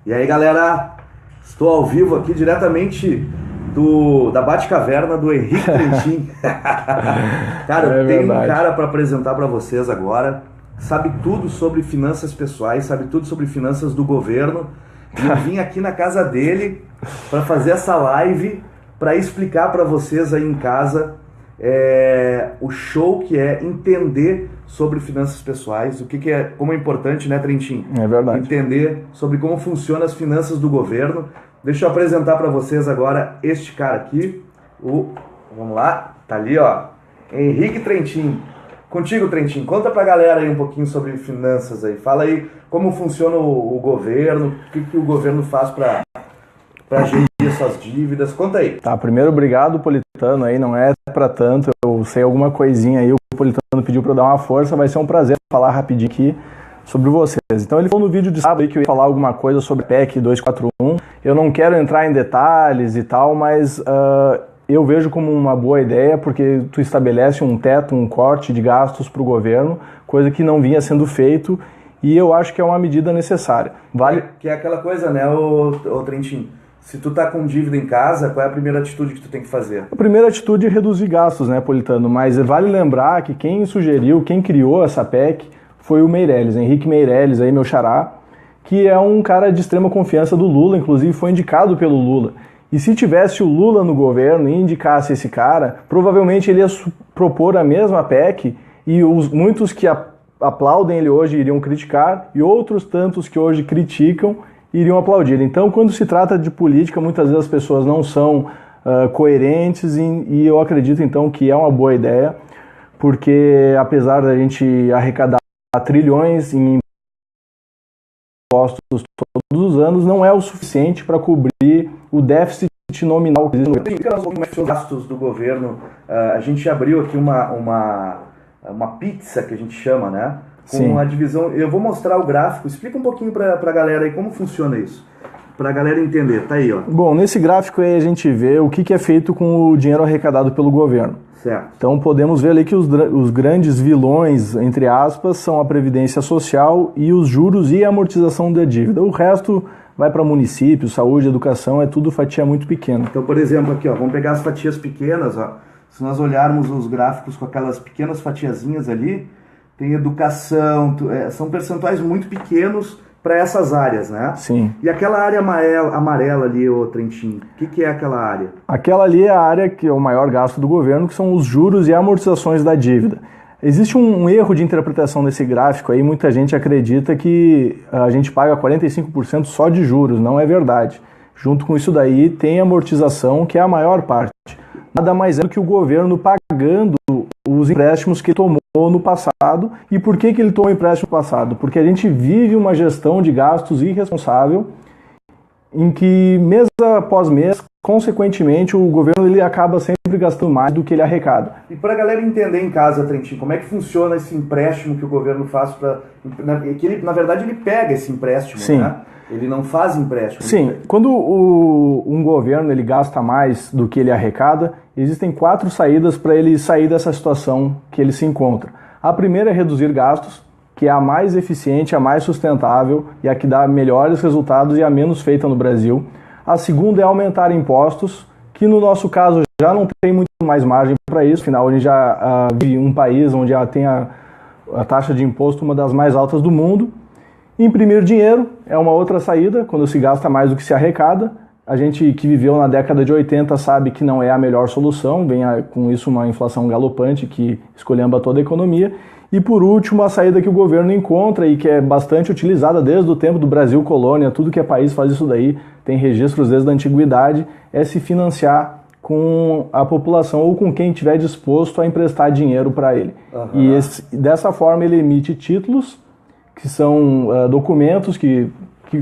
E aí, galera, estou ao vivo aqui diretamente da Batcaverna do Henrique Trentin. Cara, eu tenho um cara para apresentar para vocês agora, sabe tudo sobre finanças pessoais, sabe tudo sobre finanças do governo. E eu vim aqui na casa dele para fazer essa live, para explicar para vocês aí em casa o show que é entender sobre finanças pessoais, o que é, como é importante, né, Trentin? É verdade. Entender sobre como funcionam as finanças do governo. Deixa eu apresentar para vocês agora este cara aqui, vamos lá, tá ali, ó, Henrique Trentin. Contigo, Trentin, conta pra galera aí um pouquinho sobre finanças aí. Fala aí como funciona o governo, o que o governo faz pra gerir suas dívidas. Conta aí. Tá, primeiro, obrigado, Politano, aí, não é pra tanto, eu sei alguma coisinha aí, o Politano pediu pra eu dar uma força, vai ser um prazer falar rapidinho aqui sobre vocês. Então ele falou no vídeo de sábado aí que eu ia falar alguma coisa sobre PEC 241, eu não quero entrar em detalhes e tal, mas eu vejo como uma boa ideia, porque tu estabelece um teto, um corte de gastos para o governo, coisa que não vinha sendo feito, e eu acho que é uma medida necessária. Que é aquela coisa, né, ô Trentin? Se tu tá com dívida em casa, qual é a primeira atitude que tu tem que fazer? A primeira atitude é reduzir gastos, né, Politano? Mas vale lembrar que quem sugeriu, quem criou essa PEC foi o Meirelles, Henrique Meirelles, aí, meu xará, que é um cara de extrema confiança do Lula, inclusive foi indicado pelo Lula. E se tivesse o Lula no governo e indicasse esse cara, provavelmente ele ia propor a mesma PEC e muitos que aplaudem ele hoje iriam criticar e outros tantos que hoje criticam iriam aplaudir. Então, quando se trata de política, muitas vezes as pessoas não são coerentes e eu acredito então que é uma boa ideia, porque apesar da gente arrecadar trilhões em impostos todos os anos, não é o suficiente para cobrir o déficit nominal que existe no gastos do governo. A gente abriu aqui uma pizza, que a gente chama, né? Com Sim. a divisão. Eu vou mostrar o gráfico. Explica um pouquinho para a galera aí como funciona isso, para a galera entender. Tá aí, ó. Bom, nesse gráfico aí a gente vê o que é feito com o dinheiro arrecadado pelo governo. Certo. Então podemos ver ali que os grandes vilões, entre aspas, são a Previdência Social e os juros e a amortização da dívida. O resto vai para município, saúde, educação, é tudo fatia muito pequena. Então, por exemplo, aqui, ó, vamos pegar as fatias pequenas, ó. Se nós olharmos os gráficos com aquelas pequenas fatiazinhas ali, tem educação, são percentuais muito pequenos para essas áreas, né? Sim. E aquela área amarela ali, ô Trentin, o que é aquela área? Aquela ali é a área que é o maior gasto do governo, que são os juros e amortizações da dívida. Existe um erro de interpretação nesse gráfico aí, muita gente acredita que a gente paga 45% só de juros, não é verdade. Junto com isso daí tem a amortização, que é a maior parte. Nada mais é do que o governo pagando os empréstimos que tomou no passado. E por que ele tomou empréstimo no passado? Porque a gente vive uma gestão de gastos irresponsável, em que mês após mês, consequentemente, o governo ele acaba sempre gastando mais do que ele arrecada. E para a galera entender em casa, Trentin, como é que funciona esse empréstimo que o governo faz na verdade, ele pega esse empréstimo, Sim. Né? Ele não faz empréstimo. Sim, quando um governo ele gasta mais do que ele arrecada, existem 4 saídas para ele sair dessa situação que ele se encontra. A primeira é reduzir gastos, que é a mais eficiente, a mais sustentável e a que dá melhores resultados e a menos feita no Brasil. A segunda é aumentar impostos, que no nosso caso já não tem muito mais margem para isso, afinal a gente já vive um país onde já tem a taxa de imposto uma das mais altas do mundo. Imprimir dinheiro é uma outra saída, quando se gasta mais do que se arrecada. A gente que viveu na década de 80 sabe que não é a melhor solução, vem com isso uma inflação galopante que esculhamba toda a economia. E por último, a saída que o governo encontra e que é bastante utilizada desde o tempo do Brasil colônia, tudo que é país faz isso daí, tem registros desde a antiguidade, é se financiar com a população ou com quem estiver disposto a emprestar dinheiro para ele. Uhum. E dessa forma ele emite títulos, que são documentos que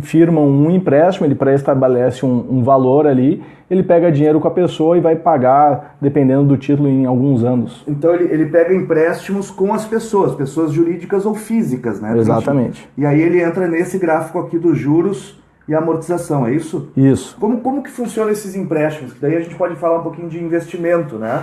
firmam um empréstimo, ele pré-estabelece um valor ali, ele pega dinheiro com a pessoa e vai pagar, dependendo do título, em alguns anos. Então ele pega empréstimos com as pessoas jurídicas ou físicas, né? Exatamente. E aí ele entra nesse gráfico aqui dos juros e amortização, é isso? Isso. Como que funcionam esses empréstimos? Daí a gente pode falar um pouquinho de investimento, né?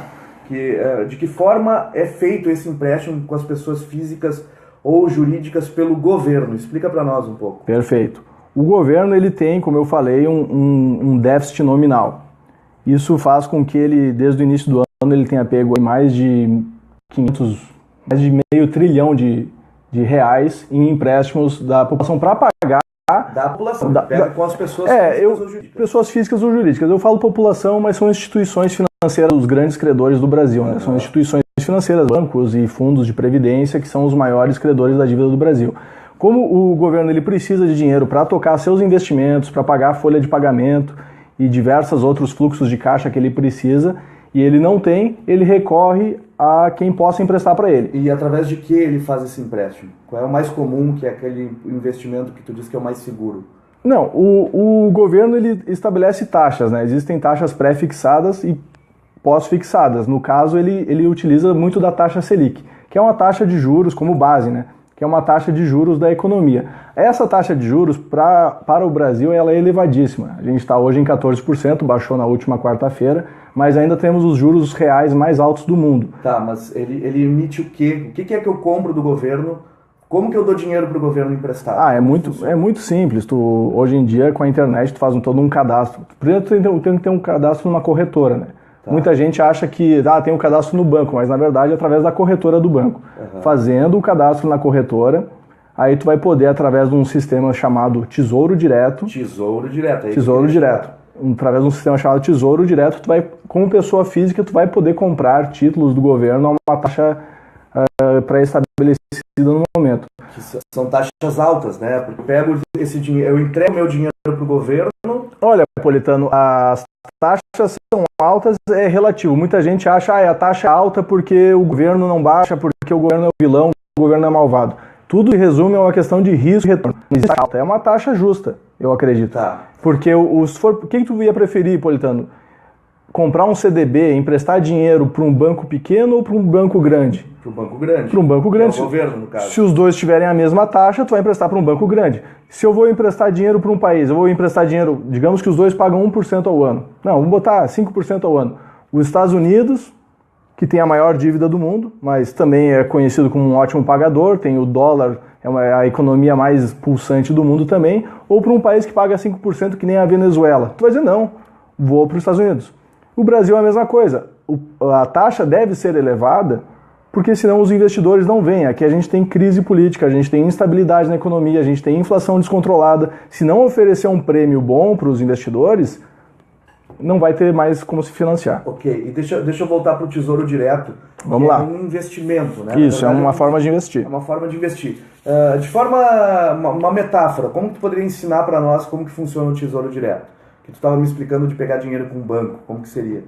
De que forma é feito esse empréstimo com as pessoas físicas ou jurídicas pelo governo? Explica para nós um pouco. Perfeito. O governo ele tem, como eu falei, um déficit nominal. Isso faz com que ele, desde o início do ano, ele tenha pego mais de mais de meio trilhão de reais em empréstimos da população para pagar. Da população, pega com as pessoas físicas ou jurídicas. Pessoas físicas ou jurídicas. Eu falo população, mas são instituições financeiras, os grandes credores do Brasil. Né? São instituições financeiras, bancos e fundos de previdência que são os maiores credores da dívida do Brasil. Como o governo ele precisa de dinheiro para tocar seus investimentos, para pagar a folha de pagamento e diversos outros fluxos de caixa que ele precisa, e ele não tem, ele recorre a quem possa emprestar para ele. E através de que ele faz esse empréstimo? Qual é o mais comum, que é aquele investimento que tu diz que é o mais seguro? Não, o governo ele estabelece taxas, né? Existem taxas pré-fixadas e pós-fixadas. No caso, ele utiliza muito da taxa Selic, que é uma taxa de juros como base, né? Que é uma taxa de juros da economia. Essa taxa de juros, para o Brasil, ela é elevadíssima. A gente está hoje em 14%, baixou na última quarta-feira, mas ainda temos os juros reais mais altos do mundo. Tá, mas ele emite o quê? O que é que eu compro do governo? Como que eu dou dinheiro para o governo emprestar? É muito simples. Hoje em dia, com a internet, tu faz todo um cadastro. Primeiro, tu tem que ter um cadastro numa corretora, né? Tá. Muita gente acha que tem um cadastro no banco, mas na verdade é através da corretora do banco. Uhum. Fazendo o cadastro na corretora, aí tu vai poder, através de um sistema chamado Tesouro Direto. Tesouro Direto. Através de um sistema chamado Tesouro Direto, tu vai, como pessoa física, tu vai poder comprar títulos do governo a uma taxa pré-estabelecida no momento. São taxas altas, né? Porque eu pego esse dinheiro, eu entrego meu dinheiro para o governo. Olha, Politano, as taxas são altas, é relativo. Muita gente acha a taxa é alta porque o governo não baixa, porque o governo é o vilão, o governo é malvado. Tudo se resume a uma questão de risco e retorno. É uma taxa justa, eu acredito. Tá. Porque o que tu ia preferir, Politano? Comprar um CDB, emprestar dinheiro para um banco pequeno ou para um banco grande? Para um banco grande. Para um banco grande. É o governo, no caso. Se os dois tiverem a mesma taxa, tu vai emprestar para um banco grande. Se eu vou emprestar dinheiro para um país, eu vou emprestar dinheiro, digamos que os dois pagam 1% ao ano. Não, vamos botar 5% ao ano. Os Estados Unidos, que tem a maior dívida do mundo, mas também é conhecido como um ótimo pagador, tem o dólar, é a economia mais pulsante do mundo também, ou para um país que paga 5% que nem a Venezuela. Tu vai dizer, não, vou para os Estados Unidos. O Brasil é a mesma coisa. A taxa deve ser elevada porque senão os investidores não vêm. Aqui a gente tem crise política, a gente tem instabilidade na economia, a gente tem inflação descontrolada. Se não oferecer um prêmio bom para os investidores, não vai ter mais como se financiar. Ok, e deixa eu voltar para o Tesouro Direto. Vamos lá. É um investimento, né? Isso, verdade, é uma forma de investir. É uma forma de investir. De forma, uma metáfora, como tu poderia ensinar para nós como que funciona o Tesouro Direto? Que tu estava me explicando de pegar dinheiro com o banco, como que seria?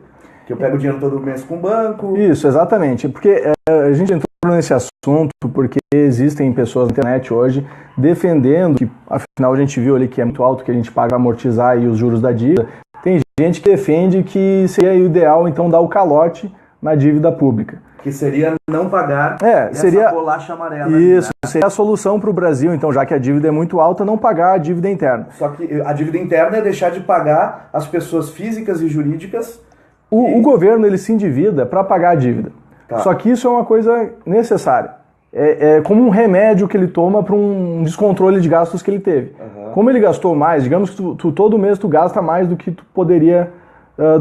Que eu pego dinheiro todo mês com o banco... Isso, exatamente. Porque a gente entrou nesse assunto porque existem pessoas na internet hoje defendendo que, afinal a gente viu ali que é muito alto que a gente paga para amortizar e os juros da dívida. Tem gente que defende que seria o ideal, então, dar o calote na dívida pública. Que seria não pagar seria essa bolacha amarela. Isso, né? Seria a solução para o Brasil, então, já que a dívida é muito alta, não pagar a dívida interna. Só que a dívida interna é deixar de pagar as pessoas físicas e jurídicas. O governo ele se endivida para pagar a dívida. Tá. Só que isso é uma coisa necessária. É como um remédio que ele toma para um descontrole de gastos que ele teve. Uhum. Como ele gastou mais, digamos que todo mês tu gasta mais do que tu poderia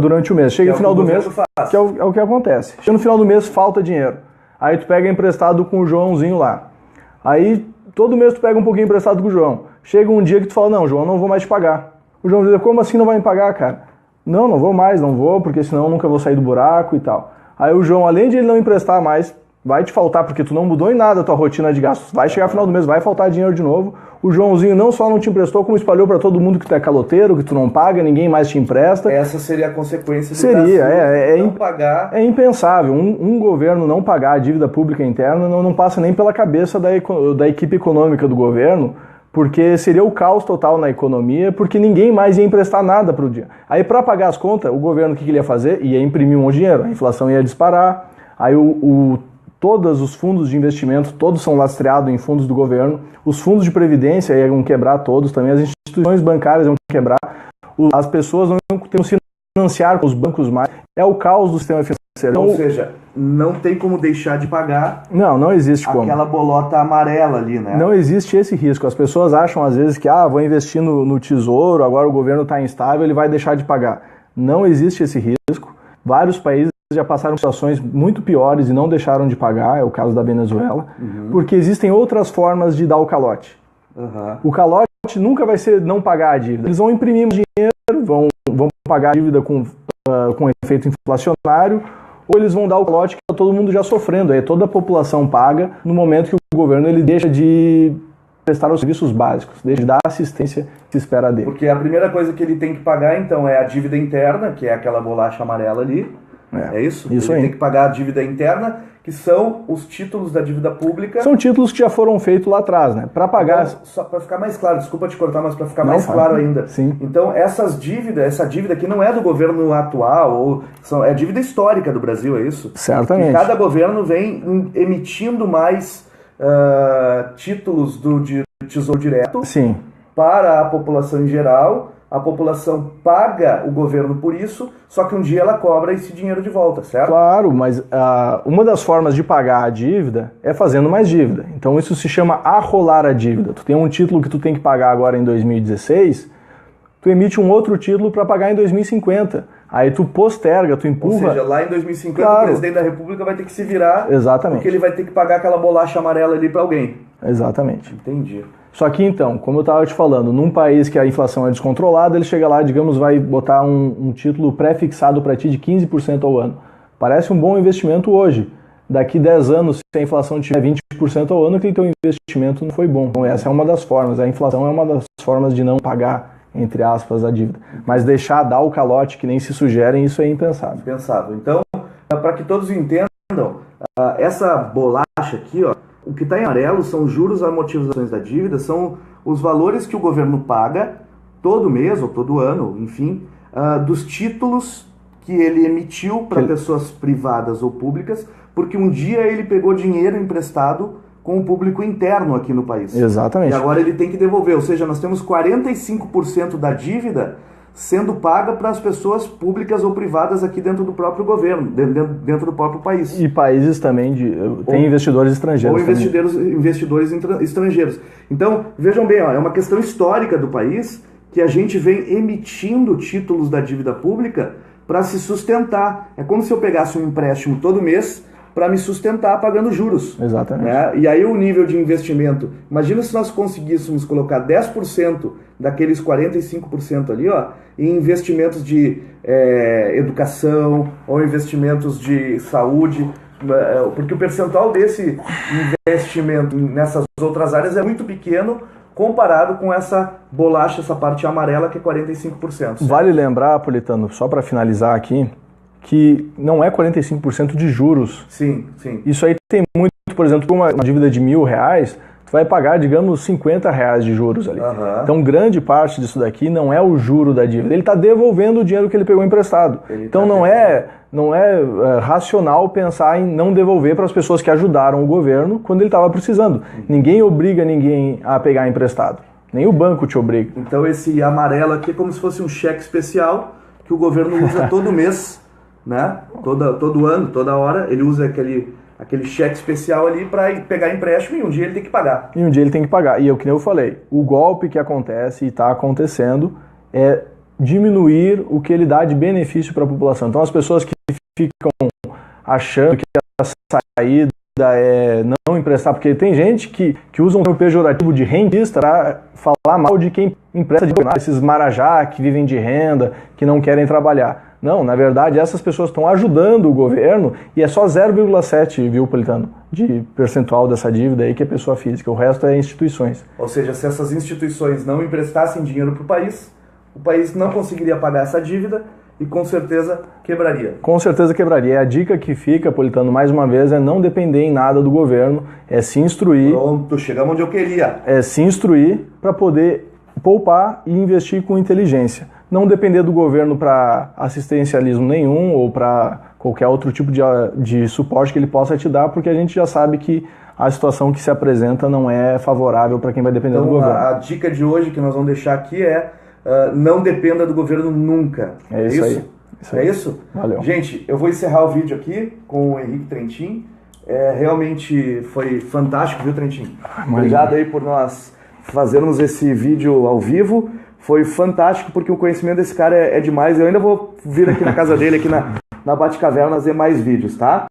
durante o mês. Chega no final do mês, que é o que acontece. Chega no final do mês, falta dinheiro. Aí tu pega emprestado com o Joãozinho lá. Aí todo mês tu pega um pouquinho emprestado com o João. Chega um dia que tu fala, não, João, não vou mais te pagar. O João diz, como assim não vai me pagar, cara? Não vou mais, não vou, porque senão eu nunca vou sair do buraco e tal. Aí o João, além de ele não emprestar mais, vai te faltar, porque tu não mudou em nada a tua rotina de gastos. Vai chegar no final do mês, vai faltar dinheiro de novo. O Joãozinho não só não te emprestou, como espalhou para todo mundo que tu é caloteiro, que tu não paga, ninguém mais te empresta. Essa seria a consequência do não pagar. É impensável. Um governo não pagar a dívida pública interna não passa nem pela cabeça da equipe econômica do governo, porque seria o caos total na economia, porque ninguém mais ia emprestar nada para o dia. Aí, para pagar as contas, o governo o que ele ia fazer? Ia imprimir um monte de dinheiro, a inflação ia disparar, aí todos os fundos de investimento, todos são lastreados em fundos do governo, os fundos de previdência iam quebrar todos também, as instituições bancárias iam quebrar, as pessoas não iam ter que financiar com os bancos mais, é o caos do sistema financeiro Ou seja, não tem como deixar de pagar. Não existe como. Aquela bolota amarela ali, né? Não existe esse risco. As pessoas acham às vezes que vou investir no tesouro, agora o governo está instável, ele vai deixar de pagar. Não existe esse risco. Vários países já passaram situações muito piores e não deixaram de pagar, é o caso da Venezuela, porque existem outras formas de dar o calote. O calote nunca vai ser não pagar a dívida. Eles vão imprimir dinheiro, vão pagar a dívida com efeito inflacionário, ou eles vão dar o calote que está todo mundo já sofrendo. Aí toda a população paga no momento que o governo ele deixa de prestar os serviços básicos, deixa de dar a assistência que se espera dele. Porque a primeira coisa que ele tem que pagar, então, é a dívida interna, que é aquela bolacha amarela ali. É isso? Isso ele aí. Tem que pagar a dívida interna, que são os títulos da dívida pública. São títulos que já foram feitos lá atrás, né? Para pagar... Então, só para ficar mais claro, desculpa te cortar, mas para ficar mais claro ainda. Sim. Então, essa dívida que não é do governo atual, é dívida histórica do Brasil, é isso? Certamente. E cada governo vem emitindo mais títulos de Tesouro Direto. Sim. Para a população em geral. A população paga o governo por isso, só que um dia ela cobra esse dinheiro de volta, certo? Claro, mas uma das formas de pagar a dívida é fazendo mais dívida. Então isso se chama arrolar a dívida. Tu tem um título que tu tem que pagar agora em 2016, tu emite um outro título para pagar em 2050. Aí tu posterga, tu empurra... Ou seja, lá em 2050 o presidente da República vai ter que se virar. Exatamente. Porque ele vai ter que pagar aquela bolacha amarela ali para alguém. Exatamente. Entendi. Só que então, como eu estava te falando, num país que a inflação é descontrolada, ele chega lá, digamos, vai botar um título pré-fixado para ti de 15% ao ano. Parece um bom investimento hoje. Daqui 10 anos, se a inflação tiver 20% ao ano, aquele teu investimento não foi bom. Então essa é uma das formas. A inflação é uma das formas de não pagar, entre aspas, a dívida. Mas deixar dar o calote que nem se sugerem, isso é impensável. Impensável. Então, para que todos entendam, essa bolacha aqui, ó, o que está em amarelo são os juros, amortizações da dívida, são os valores que o governo paga todo mês ou todo ano, enfim, dos títulos que ele emitiu para pessoas privadas ou públicas, porque um dia ele pegou dinheiro emprestado com o público interno aqui no país. Exatamente. E agora ele tem que devolver, ou seja, nós temos 45% da dívida sendo paga para as pessoas públicas ou privadas aqui dentro do próprio governo, dentro do próprio país. E países também, tem investidores estrangeiros. Ou investidores estrangeiros. Então, vejam bem, é uma questão histórica do país que a gente vem emitindo títulos da dívida pública para se sustentar. É como se eu pegasse um empréstimo todo mês para me sustentar pagando juros. Exatamente. Né? E aí o nível de investimento, imagina se nós conseguíssemos colocar 10% daqueles 45% ali, ó, em investimentos de educação ou investimentos de saúde, porque o percentual desse investimento nessas outras áreas é muito pequeno comparado com essa bolacha, essa parte amarela que é 45%. Vale lembrar, Politano, só para finalizar aqui, que não é 45% de juros. Sim, sim. Isso aí tem muito, por exemplo, uma dívida de R$1.000, tu vai pagar, digamos, R$50 de juros ali. Então, grande parte disso daqui não é o juro da dívida. Ele está devolvendo o dinheiro que ele pegou emprestado. Então, não é racional pensar em não devolver para as pessoas que ajudaram o governo quando ele estava precisando. Ninguém obriga ninguém a pegar emprestado. Nem o banco te obriga. Então, esse amarelo aqui é como se fosse um cheque especial que o governo usa todo mês, né? Todo ano, toda hora, ele usa aquele cheque especial ali para pegar empréstimo e um dia ele tem que pagar. E é o que eu falei, o golpe que acontece e está acontecendo é diminuir o que ele dá de benefício para a população. Então as pessoas que ficam achando que a saída é não emprestar, porque tem gente que usa um termo pejorativo de rentista para falar mal de quem empresta de esses marajá que vivem de renda, que não querem trabalhar. Não, na verdade, essas pessoas estão ajudando o governo e é só 0,7, viu, Politano, de percentual dessa dívida aí que é pessoa física. O resto é instituições. Ou seja, se essas instituições não emprestassem dinheiro para o país não conseguiria pagar essa dívida e com certeza quebraria. Com certeza quebraria. E a dica que fica, Politano, mais uma vez, é não depender em nada do governo, é se instruir. Pronto, chegamos onde eu queria. É se instruir para poder poupar e investir com inteligência. Não depender do governo para assistencialismo nenhum ou para qualquer outro tipo de suporte que ele possa te dar, porque a gente já sabe que a situação que se apresenta não é favorável para quem vai depender do governo. A dica de hoje que nós vamos deixar aqui é não dependa do governo nunca. É isso aí. É isso? Valeu. Gente, eu vou encerrar o vídeo aqui com o Henrique Trentin. Realmente foi fantástico, viu, Trentin? Obrigado aí por nós fazermos esse vídeo ao vivo. Foi fantástico porque o conhecimento desse cara é demais. Eu ainda vou vir aqui na casa dele, aqui na Batcaverna, fazer mais vídeos, tá?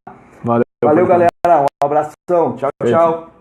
Valeu, galera. Um abração. Tchau, tchau.